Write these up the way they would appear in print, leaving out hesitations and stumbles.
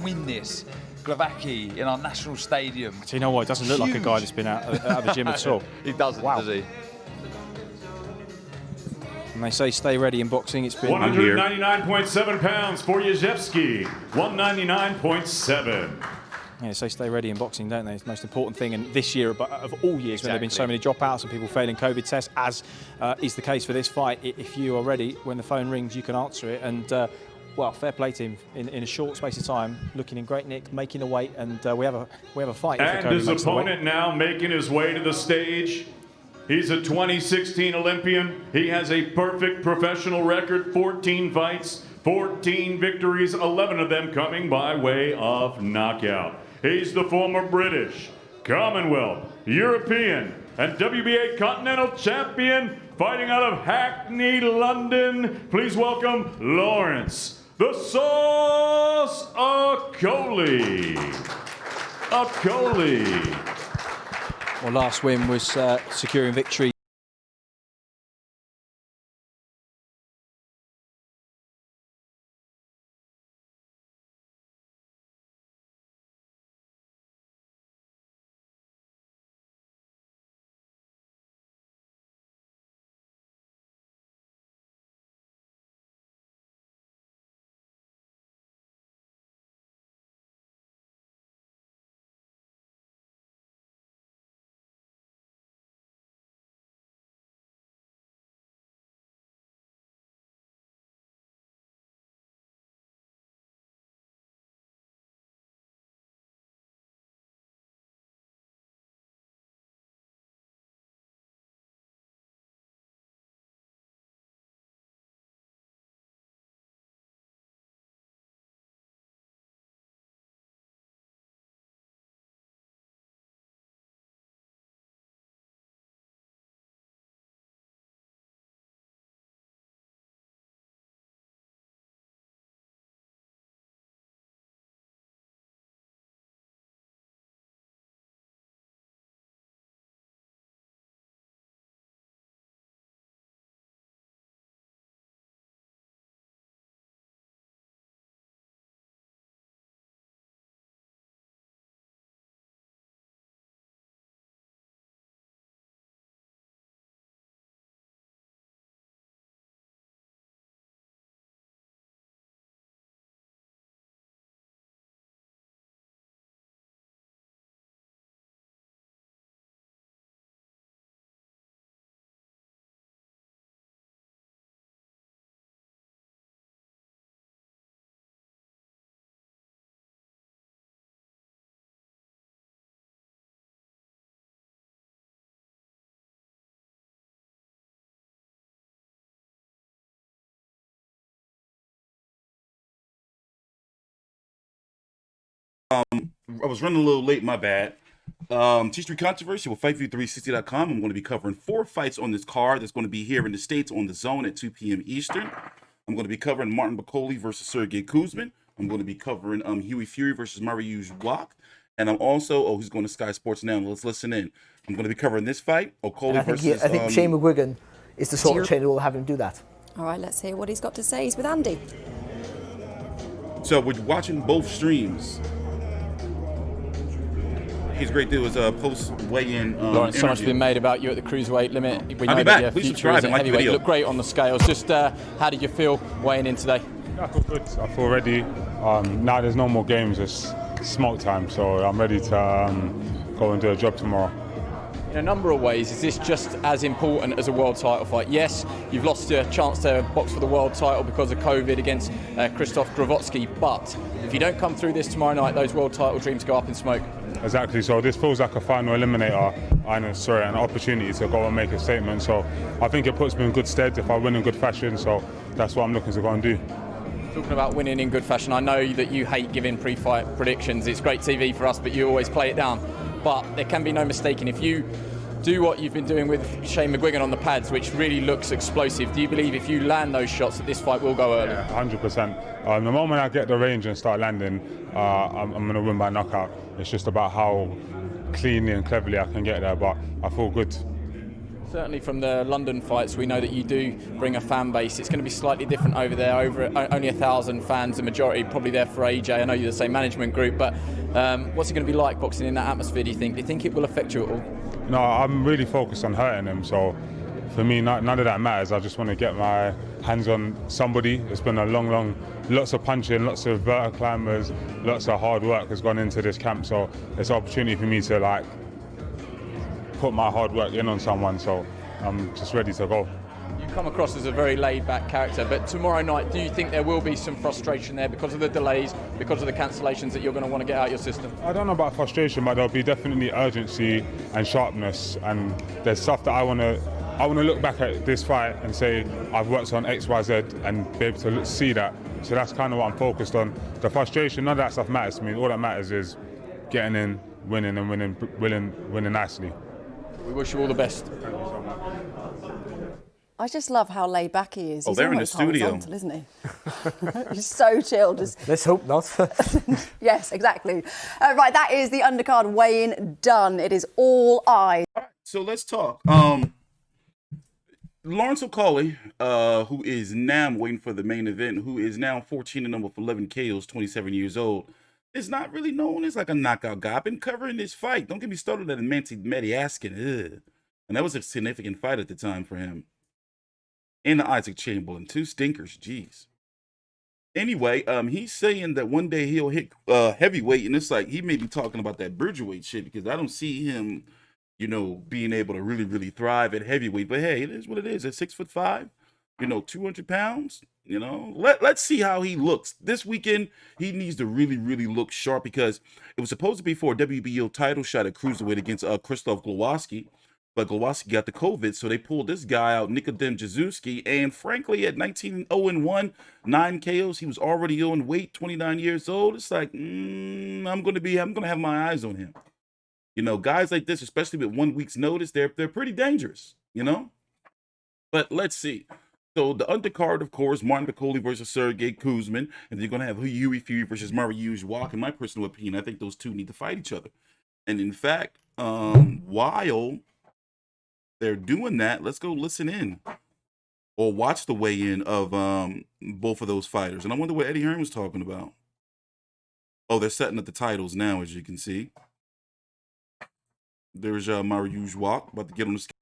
win this, Glavaki, in our national stadium. Do you know what? It doesn't look like a guy that's been out of the gym at all. He doesn't, does he? And they say stay ready in boxing. It's been 199.7 pounds for Jezewski. 199.7. Yeah, they say stay ready in boxing, don't they? It's the most important thing. And this year, but of all years, when there have been so many dropouts and people failing COVID tests, as is the case for this fight, if you are ready, when the phone rings, you can answer it. And well, fair play to him in a short space of time, looking in great nick, making the weight, and we have a fight. And his opponent now making his way to the stage. He's a 2016 Olympian. He has a perfect professional record, 14 fights, 14 victories, 11 of them coming by way of knockout. He's the former British, Commonwealth, European, and WBA Continental Champion, fighting out of Hackney, London. Please welcome Lawrence "The Sauce" Okolie. Well, last win was securing victory. I was running a little late, my bad. TstreeT Controversy with FightView360.com. I'm going to be covering 4 fights on this card that's going to be here in the States on the Zone at 2 p.m. Eastern. I'm going to be covering Bakole versus Sergey Kuzmin. I'm going to be covering Hughie Fury versus Mariusz Wach. And I'm also, who's going to Sky Sports now? Let's listen in. I'm going to be covering this fight, Okolie versus... I think Shane McGuigan is the sort of trainer who will have him do that. All right, let's hear what he's got to say. He's with Andy. So we're watching both streams. He's a great dude. It was a post-weigh-in Lawrence, so much has been made about you at the cruiserweight limit. We I'll know be that back. your Please future subscribe is at and like the heavyweight. video. You look great on the scales. Just how did you feel weighing in today? I feel good. I feel ready. Now there's no more games. It's smoke time. So I'm ready to go and do a job tomorrow. In a number of ways, is this just as important as a world title fight? Yes, you've lost your chance to box for the world title because of COVID against Krzysztof Gravotsky, but if you don't come through this tomorrow night, those world title dreams go up in smoke. Exactly, so this feels like a final eliminator and an opportunity to go and make a statement. So I think it puts me in good stead if I win in good fashion, so that's what I'm looking to go and do. Talking about winning in good fashion, I know that you hate giving pre-fight predictions. It's great TV for us, but you always play it down. But there can be no mistaking. If you do what you've been doing with Shane McGuigan on the pads, which really looks explosive, do you believe if you land those shots that this fight will go early? Yeah, 100%. The moment I get the range and start landing, I'm going to win by knockout. It's just about how cleanly and cleverly I can get there, but I feel good. Certainly from the London fights, we know that you do bring a fan base. It's going to be slightly different over there. Only 1,000 fans, the majority probably there for AJ. I know you're the same management group, but what's it going to be like boxing in that atmosphere, do you think? Do you think it will affect you at all? No, I'm really focused on hurting him, so for me, none of that matters. I just want to get my hands on somebody. It's been a long, lots of punching, lots of vertical climbers, lots of hard work has gone into this camp, so it's an opportunity for me to like put my hard work in on someone, so I'm just ready to go. You come across as a very laid-back character, but tomorrow night, do you think there will be some frustration there because of the delays, because of the cancellations that you're going to want to get out your system? I don't know about frustration, but there'll be definitely urgency and sharpness, and there's stuff that I want to look back at this fight and say I've worked on X, Y, Z and be able to see that. So that's kind of what I'm focused on. The frustration, none of that stuff matters to me. All that matters is getting in, winning and winning nicely. We wish you all the best. I just love how laid back he is. Oh, He's they're in the almost studio, horizontal, isn't he? He's so chilled. Let's hope not. Yes, exactly. Right, that is the undercard weigh-in done. It is all eyes. All right, so let's talk. Lawrence Okolie, who is now waiting for the main event, who is now 14-0 with 11 KOs, 27 years old, is not really known as like a knockout guy. I've been covering this fight. Don't get me started on Matty Askin. And that was a significant fight at the time for him. And the Isaac Chamberlain, 2 stinkers, jeez. Anyway, he's saying that one day he'll hit heavyweight, and it's like he may be talking about that Bridgerweight shit because I don't see him, you know, being able to really thrive at heavyweight. But hey, it is what it is. At 6'5", you know, 200 pounds. You know, let's see how he looks this weekend. He needs to really look sharp because it was supposed to be for a WBO title shot at cruiserweight against Krzysztof Glowacki, but Glowacki got the COVID, so they pulled this guy out, Nikodem Jezewski, and frankly, at 19-0-1, 9 KOs, he was already on weight, 29 years old. It's like I'm gonna have my eyes on him. You know, guys like this, especially with 1 week's notice, they're pretty dangerous. You know, but let's see. So the undercard, of course, Martin Bakole versus Sergey Kuzmin, and they're going to have Hughie Fury versus Mariusz Wach. In my personal opinion, I think those two need to fight each other. And in fact, while they're doing that, let's go listen in or watch the weigh-in of both of those fighters. And I wonder what Eddie Hearn was talking about. Oh, they're setting up the titles now, as you can see. There's Mariusz Wach about to get on the scale.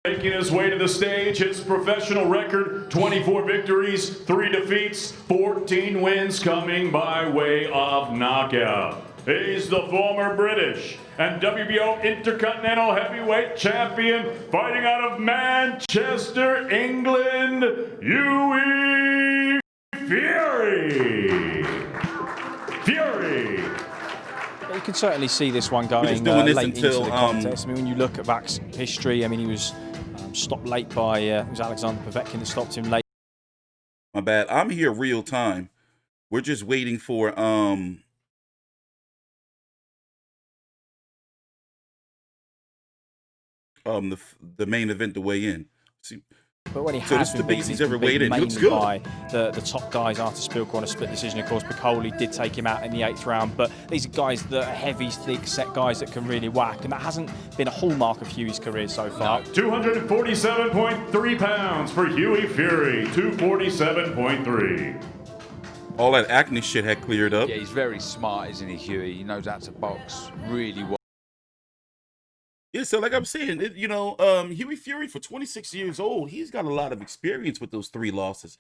Making his way to the stage, his professional record, 24 victories, 3 defeats, 14 wins coming by way of knockout. He's the former British and WBO Intercontinental Heavyweight Champion, fighting out of Manchester, England, Hughie Fury. You can certainly see this one going late into the contest. I mean, when you look at Vach's history, I mean, he was stopped late by it was Alexander Povetkin that stopped him late. My bad. I'm here real time. We're just waiting for the main event to weigh in. See, but when he so has this is the been biggest he's ever weighed in. He looks mainly good. By the top guys after Spilker on a split decision. Of course, Bakole did take him out in the 8th round, but these are guys that are heavy, thick set guys that can really whack, and that hasn't been a hallmark of Hughie's career so far. 247.3 pounds for Hughie Fury, 247.3. All that acne shit had cleared up. Yeah, he's very smart, isn't he, Hughie? He knows how to box really well. Yeah, so like I'm saying, you know, Hughie Fury, for 26 years old, he's got a lot of experience with those 3 losses.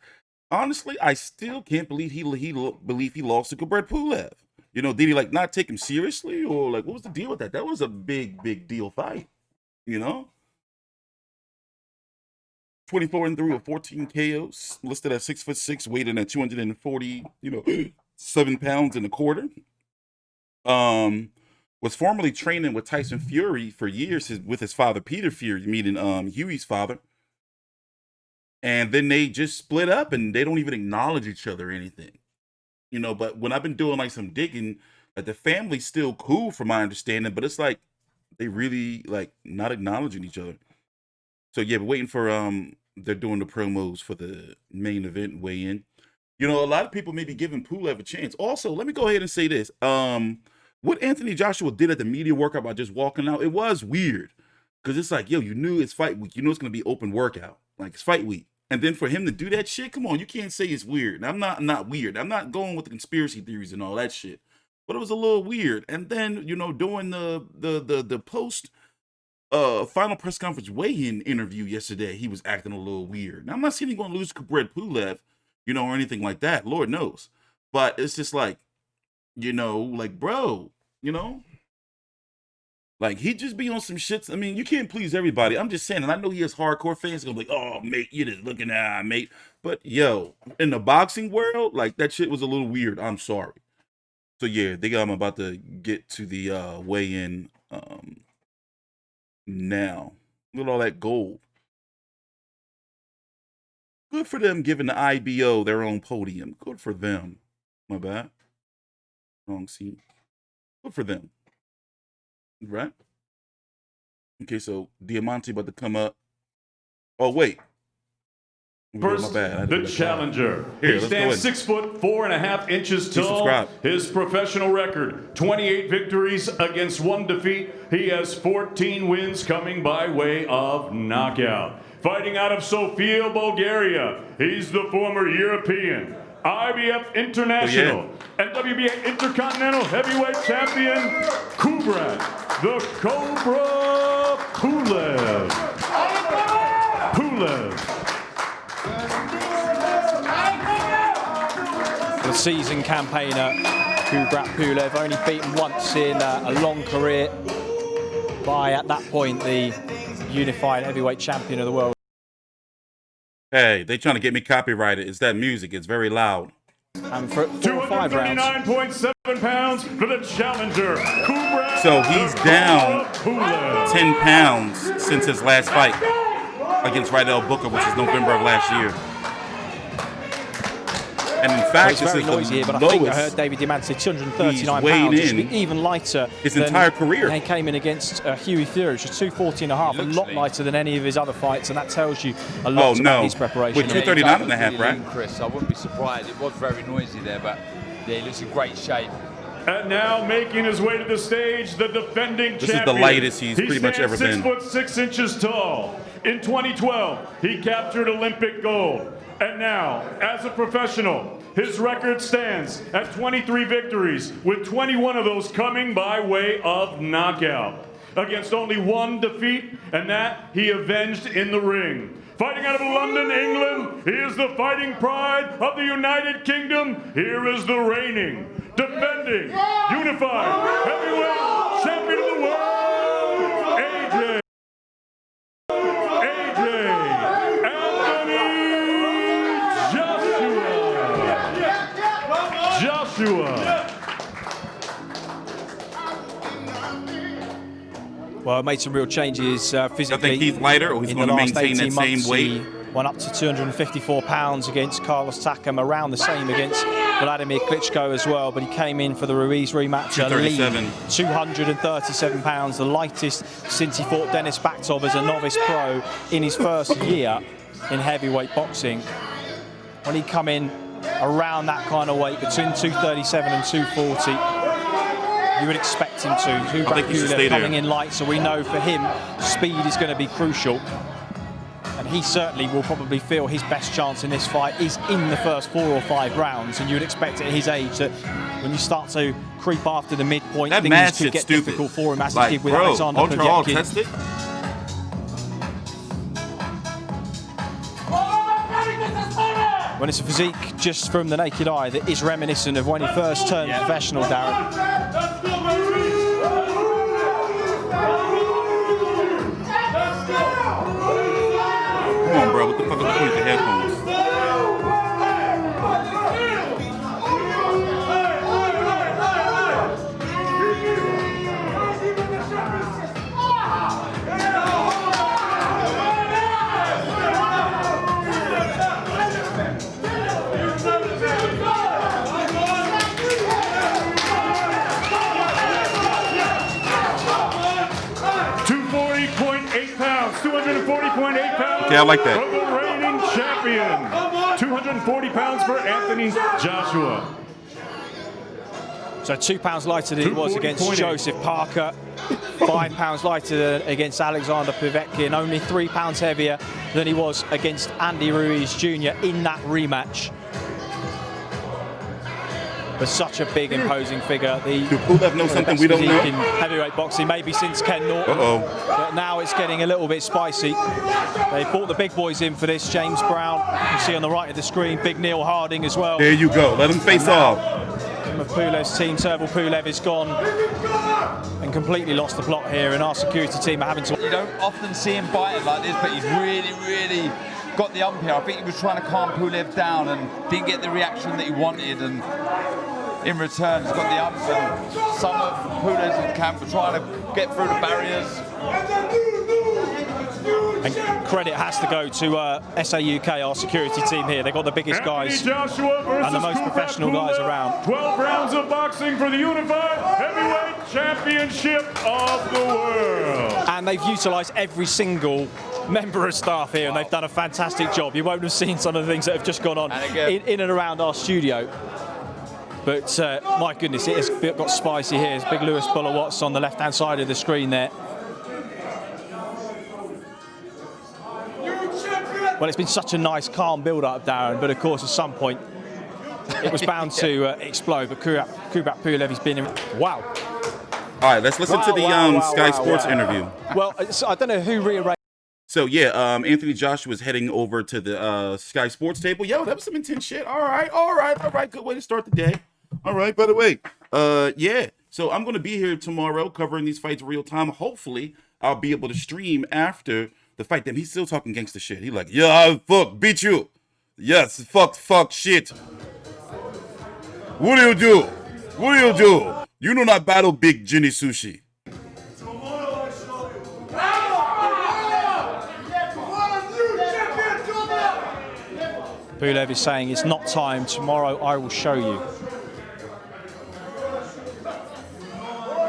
Honestly, I still can't believe he lost to Kubrat Pulev. You know, did he like not take him seriously, or like what was the deal with that? That was a big deal fight, you know. 24-3 with 14 KOs, listed at 6'6", weighed in at 247 pounds and a quarter. Was formerly training with Tyson Fury for years with his father, Peter Fury, meeting Hughie's father. And then they just split up and they don't even acknowledge each other or anything. You know, but when I've been doing like some digging, like the family's still cool from my understanding, but it's like they really like not acknowledging each other. So yeah, we're waiting for they're doing the promos for the main event weigh-in. You know, a lot of people may be giving Pulev a chance. Also, let me go ahead and say this. What Anthony Joshua did at the media workout by just walking out, it was weird. Because it's like, yo, you knew it's fight week. You know it's going to be open workout. Like, it's fight week. And then for him to do that shit, come on, you can't say it's weird. And I'm not weird. I'm not going with the conspiracy theories and all that shit. But it was a little weird. And then, you know, doing the post final press conference weigh-in interview yesterday, he was acting a little weird. Now, I'm not saying he's going to lose to Brett Pulev, you know, or anything like that. Lord knows. But it's just like, you know, like, bro, you know, like he just be on some shits. I mean, you can't please everybody. I'm just saying, and I know he has hardcore fans gonna be like, oh, mate, you just looking at mate. But yo, in the boxing world, like that shit was a little weird. I'm sorry. So yeah, I'm about to get to the weigh-in now. Look at all that gold. Good for them giving the IBO their own podium. Good for them. My bad. Wrong scene. Good for them. Right? Okay, so Diamante about to come up. Oh, wait. First, the challenger. He stands 6'4.5" tall. His professional record, 28 victories against 1 defeat. He has 14 wins coming by way of knockout. Fighting out of Sofia, Bulgaria, he's the former European, IBF International, and WBA Intercontinental Heavyweight Champion, Kubrat, the Cobra Pulev. The seasoned campaigner, Kubrat Pulev, only beaten once in a long career by, at that point, the unified heavyweight champion of the world. Hey, they trying to get me copyrighted. It's that music. It's very loud. And for 4 or 5 rounds. 239.7 pounds for the challenger, Kubrat. So he's down 10 pounds since his last fight against Rydell Booker, which is November of last year. And in fact, this is the noisy here, but I think I heard David Diamante say 239 pounds, which would be even lighter his entire career. He came in against Hughie Fury, which was 240.5, a lot lighter than any of his other fights, and that tells you a lot about his preparation. With 239.5, right? Chris, I wouldn't be surprised. It was very noisy there, but yeah, he looks in great shape. And now making his way to the stage, the defending champion. This is the lightest he's pretty much ever been. 6'6" tall. In 2012, he captured Olympic gold. And now, as a professional, his record stands at 23 victories, with 21 of those coming by way of knockout. Against only 1 defeat, and that he avenged in the ring. Fighting out of London, England, he is the fighting pride of the United Kingdom. Here is the reigning, defending, unified heavyweight champion of the world, AJ. Well, made some real changes physically. I think he's lighter, or he's going to maintain that same weight. He went up to 254 pounds against Carlos Takam, around the same against Vladimir Klitschko as well, but he came in for the Ruiz rematch. 237 pounds, the lightest since he fought Denis Baktov as a novice pro in his first year in heavyweight boxing. When he come in around that kind of weight, between 237 and 240, you would expect him to. Pulev coming in light, so we know for him, speed is going to be crucial. And he certainly will probably feel his best chance in this fight is in the first 4 or 5 rounds, and you would expect at his age that when you start to creep after the midpoint, things could get difficult for him, as he did with Alexander Povetkin. When it's a physique just from the naked eye that is reminiscent of when he first turned professional, Darren. Come on, bro, with the pounds. Okay, I like that. For the reigning champion. 240 pounds for Anthony Joshua. So 2 pounds lighter than he was against Joseph Parker, 5 pounds lighter than against Alexander Povetkin, only 3 pounds heavier than he was against Andy Ruiz Jr. in that rematch. But such a big, imposing figure. Do Pulev know something we don't know? In heavyweight boxing, maybe since Ken Norton. But now it's getting a little bit spicy. They brought the big boys in for this. James Brown, you can see on the right of the screen, big Neil Harding as well. There you go. Let him face off. Of Pulev's team, Turbo Pulev is gone and completely lost the plot here, and our security team are having to... You don't often see him biting like this, but he's really got the ump here. I think he was trying to calm Pulev down and didn't get the reaction that he wanted, and in return he's got the ump, and some of Pulev's camp are trying to get through the barriers. And credit has to go to SSE UK, our security team here. They've got the biggest guys and the most professional guys around. 12 rounds of boxing for the Unified Heavyweight Championship of the world. And they've utilised every single member of staff here, and they've done a fantastic job. You won't have seen some of the things that have just gone on in and around our studio. But my goodness, it has got spicy here. It's big Lewis Buller-Watts on the left-hand side of the screen there. Well, it's been such a nice, calm build-up, Darren, but of course, at some point, it was bound to explode. But Kubrat Pulev has been in... Wow. All right, let's listen to the Sky Sports interview. Well, I don't know who rearranged... So, yeah, Anthony Joshua is heading over to the Sky Sports table. Yo, that was some intense shit. All right. Good way to start the day. All right, by the way, yeah. So I'm going to be here tomorrow covering these fights real time. Hopefully, I'll be able to stream after the fight. Damn, he's still talking gangster shit. He like, yeah, I beat you. Yes, fuck shit. What do you do? What do you do? You do not battle Big Ginny Sushi. Pulev is saying it's not time. Tomorrow I will show you.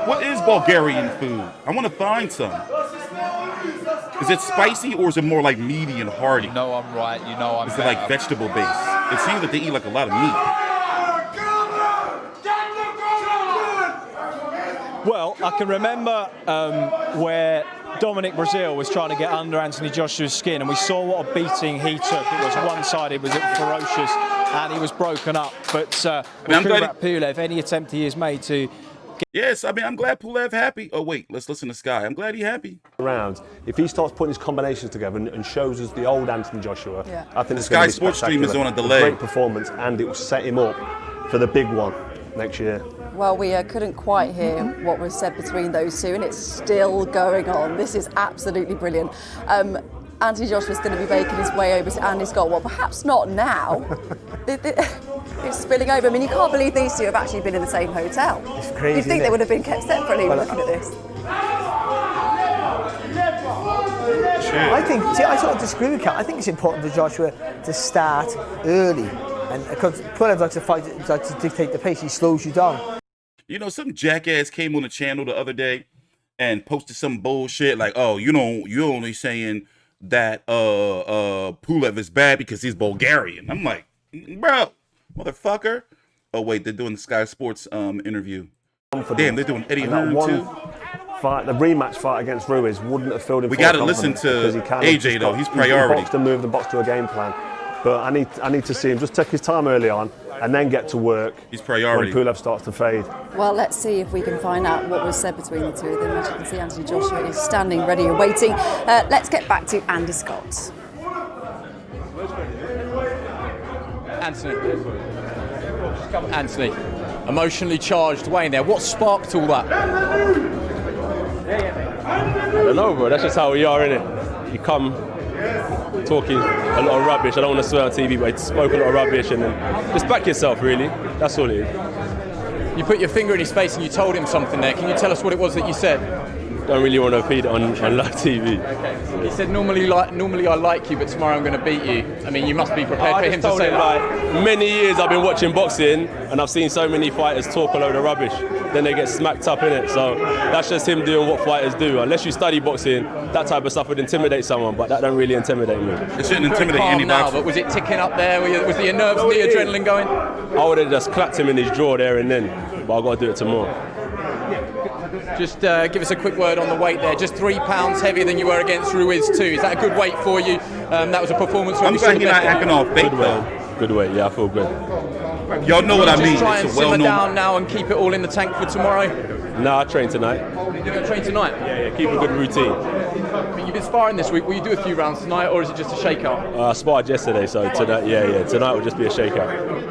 What is Bulgarian food? I want to find some. Is it spicy or is it more like meaty and hearty? You know I'm right. You know I'm Is it like vegetable based? It seems that they eat like a lot of meat. Well, I can remember where Dominic Brazil was trying to get under Anthony Joshua's skin, and we saw what a beating he took. It was one-sided, was ferocious, and he was broken up. But with Pulev, any attempt he has made to... Yes, I mean, I'm glad Pulev happy. Oh, wait, let's listen to Sky. I'm glad he happy. Around. If he starts putting his combinations together and shows us the old Anthony Joshua, I think it's Sky Sports stream is on a delay. Great performance, and it will set him up for the big one next year. Well, we couldn't quite hear what was said between those two, and it's still going on. This is absolutely brilliant. Anthony Joshua's going to be making his way over to Andy Scott. Well, perhaps not now. It's spilling over. I mean, you can't believe these two have actually been in the same hotel. It's crazy. You'd think they would have been kept separately looking at this. I sort of disagree with Kat. I think it's important for Joshua to start early. And because Pulev likes to fight, likes to dictate the pace, he slows you down. You know, some jackass came on the channel the other day and posted some bullshit like, oh, you're only saying that Pulev is bad because he's Bulgarian. I'm like, bro, motherfucker. Oh wait, they're doing the Sky Sports interview. Damn, they're doing Eddie Hearn too. Fight, the rematch fight against Ruiz wouldn't have filled him. We got to listen to AJ though. He's priority. He boxed and moved the box to a game plan. But I need to see him just take his time early on and then get to work. He's priority. When Pulev starts to fade. Well, let's see if we can find out what was said between the two of them. As you can see, Anthony Joshua is standing ready and waiting. Let's get back to Andy Scott. Anthony, emotionally charged way in there. What sparked all that? I don't know, bro. That's just how we are, innit? You come talking a lot of rubbish. I don't want to swear on TV, but I spoke a lot of rubbish, and then just back yourself, really. That's all it is. You put your finger in his face and you told him something there. Can you tell us what it was that you said? don't really want to repeat it on live TV. Okay. He said normally I like you, but tomorrow I'm going to beat you. I mean, you must be prepared for him to say that. Like, many years I've been watching boxing, and I've seen so many fighters talk a load of rubbish, then they get smacked up in it. So that's just him doing what fighters do. Unless you study boxing, that type of stuff would intimidate someone, but that don't really intimidate me. It shouldn't intimidate any boxer. But was it ticking up there? Was the nerves and the adrenaline going? I would have just clapped him in his jaw there and then, but I've got to do it tomorrow. Just give us a quick word on the weight there. Just 3 pounds heavier than you were against Ruiz too. Is that a good weight for you? That was a performance. I'm glad you're not acting all fake though. Good weight, yeah, I feel good. Y'all know what I mean. Just try and simmer down now and keep it all in the tank for tomorrow. No, I train tonight. You're going to train tonight? Yeah, keep a good routine. But you've been sparring this week. Will you do a few rounds tonight, or is it just a shakeout? I sparred yesterday, so tonight, tonight will just be a shakeout.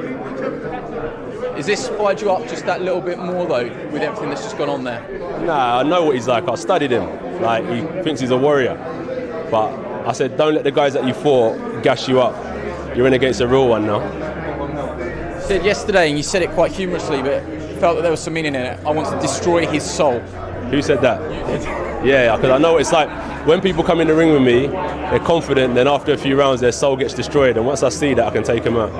Is this fired you up just that little bit more though, with everything that's just gone on there? Nah, I know what he's like. I studied him. Like, he thinks he's a warrior. But I said, don't let the guys that you fought gash you up. You're in against a real one now. You said yesterday, and you said it quite humorously, but felt that there was some meaning in it. I want to destroy his soul. Who said that? Yeah, because I know what it's like. When people come in the ring with me, they're confident, then after a few rounds, their soul gets destroyed. And once I see that, I can take them out.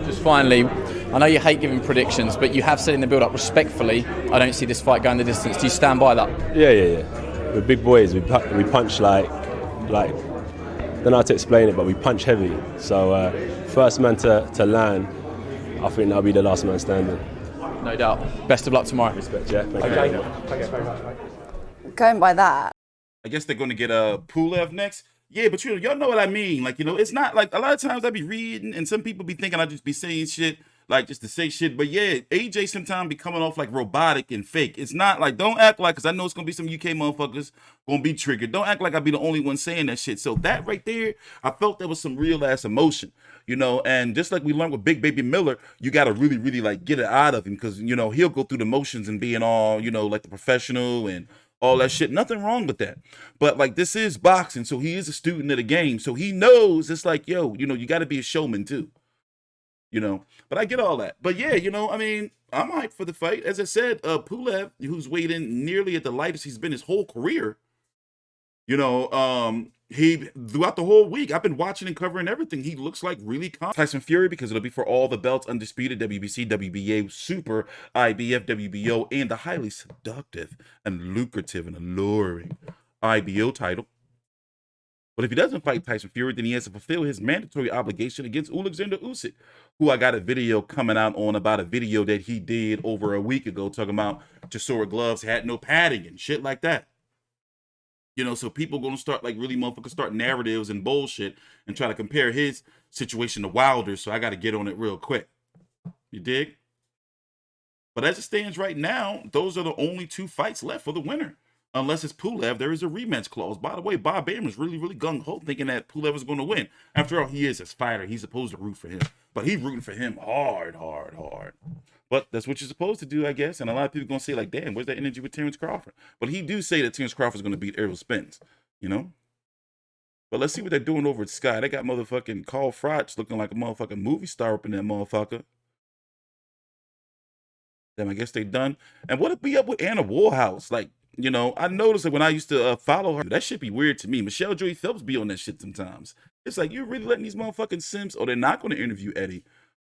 Just finally, I know you hate giving predictions, but you have said in the build-up respectfully, I don't see this fight going the distance. Do you stand by that? Yeah. We're big boys. We punch like, I don't know how to explain it, but we punch heavy. So first man to land, I think that'll be the last man standing. No doubt. Best of luck tomorrow. Respect, yeah. Thank you. Going by that. I guess they're going to get a Pulev next. Yeah, but y'all know what I mean. Like, it's not like a lot of times I be reading and some people be thinking I just be saying shit like just to say shit. But yeah, AJ sometimes be coming off like robotic and fake. It's not like, don't act like, because I know it's going to be some UK motherfuckers going to be triggered. Don't act like I be the only one saying that shit. So that right there, I felt there was some real ass emotion, and just like we learned with Big Baby Miller, you got to really, really like get it out of him because, he'll go through the motions and being all, like the professional and all that shit. Nothing wrong with that. But like, this is boxing. So he is a student of the game. So he knows it's like, yo, you got to be a showman too. But I get all that. But yeah, I mean, I'm hyped for the fight. As I said, Pulev, who's weighed in nearly at the lightest he's been his whole career, he, throughout the whole week, I've been watching and covering everything. He looks like really calm. Tyson Fury, because it'll be for all the belts, undisputed, WBC, WBA, Super, IBF, WBO, and the highly seductive and lucrative and alluring IBO title. But if he doesn't fight Tyson Fury, then he has to fulfill his mandatory obligation against Alexander Usyk, who I got a video coming out on about a video that he did over a week ago talking about Chisora gloves had no padding and shit like that. So people going to start like really motherfuckers start narratives and bullshit and try to compare his situation to Wilder's. So I got to get on it real quick. You dig? But as it stands right now, those are the only 2 fights left for the winner. Unless it's Pulev, there is a rematch clause. By the way, Bob Bammer's really, really gung-ho thinking that Pulev is going to win. After all, he is his fighter. He's supposed to root for him. But he's rooting for him hard. But that's what you're supposed to do, I guess. And a lot of people going to say, like, damn, where's that energy with Terrence Crawford? But he do say that Terrence Crawford's going to beat Errol Spence, But let's see what they're doing over at Sky. They got motherfucking Carl Froch looking like a motherfucking movie star up in that motherfucker. Damn, I guess they done. And what'd be up with Anna Warhouse? Like, I noticed that when I used to follow her, that shit be weird to me. Michelle Joy Phelps be on that shit sometimes. It's like, you're really letting these motherfucking simps, or they're not going to interview Eddie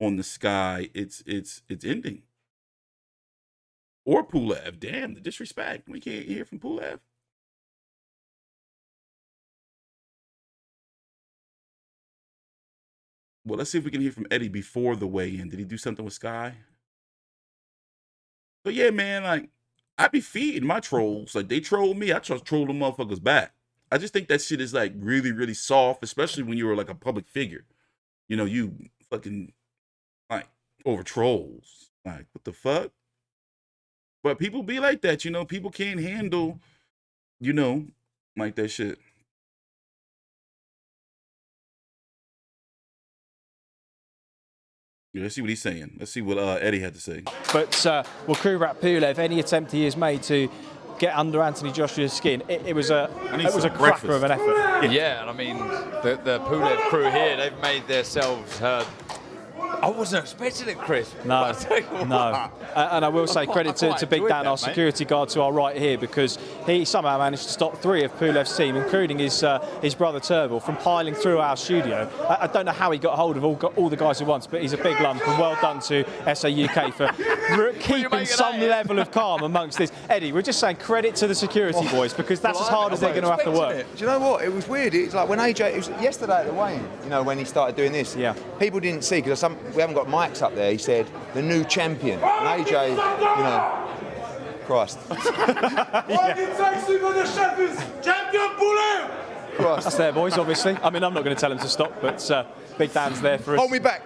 on the Sky. It's ending. Or Pulev. Damn, the disrespect. We can't hear from Pulev. Well, let's see if we can hear from Eddie before the weigh-in. Did he do something with Sky? But yeah, man, like, I be feeding my trolls. Like, they troll me, I just troll them motherfuckers back. I just think that shit is, like, really, really soft, especially when you're, like, a public figure. You fucking, like, over trolls. Like, what the fuck? But people be like that, People can't handle, like that shit. Yeah, let's see what he's saying. Let's see what Eddie had to say. But Kurat Pulev, any attempt he has made to get under Anthony Joshua's skin, it was a cracker of an effort. Yeah, and I mean the Pulev crew here, they've made themselves heard I wasn't expecting it, Chris. No, no. And I will say credit to Big Dan, our security guard to our right here, because he somehow managed to stop 3 of Pulev's team, including his brother Turbo, from piling through our studio. I don't know how he got hold of all the guys at once, but he's a big lump, and well done to SA UK for keeping some level of calm amongst this. Eddie, we're just saying credit to the security boys, because that's as hard as they're going to have to work. Do you know what? It was weird. It's like when AJ, it was yesterday at the weigh-in, you know, when he started doing this. Yeah. People didn't see, because we haven't got mics up there. He said, the new champion. And AJ, you know, Christ. Champion Pulev! Christ. That's their boys, obviously. I mean, I'm not going to tell them to stop, but Big Dan's there for us. Hold me back,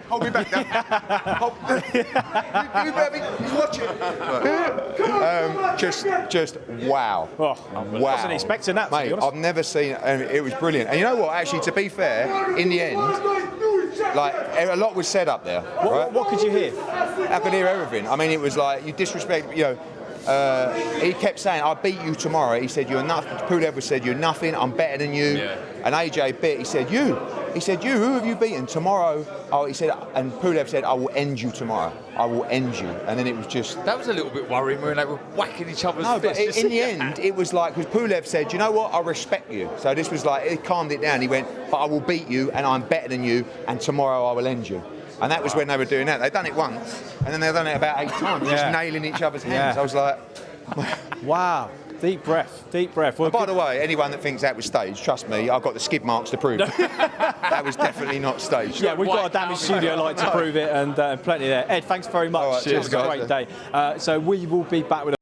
Dan. you baby, watch it. Just wow. Oh, wow. Wasn't expecting that, mate. I've never seen it. It was brilliant. And you know what? Actually, to be fair, in the end, like a lot was said up there. What could you hear? I could hear everything. I mean, it was like you disrespect, you know. He kept saying, "I beat you tomorrow." He said, "You're nothing." Pulev said, "You're nothing. I'm better than you." Yeah. And AJ bit. He said, "You." He said, "You. Who have you beaten tomorrow?" Oh, he said, and Pulev said, "I will end you tomorrow. I will end you." And then it was just. That was a little bit worrying when they were whacking each other's fists. But in the end, it was like, because Pulev said, "You know what? I respect you." So this was like, it calmed it down. He went, "But I will beat you, and I'm better than you, and tomorrow I will end you." And that was when they were doing that. They'd done it once, and then they'd done it about 8 times, just nailing each other's hands. I was like, wow. Deep breath, deep breath. Well, by the way, anyone that thinks that was staged, trust me, I've got the skid marks to prove it. That was definitely not staged. Yeah, we've got a damaged studio light to prove it, and plenty there. Ed, thanks very much. All right, cheers, It was a great day. So we will be back with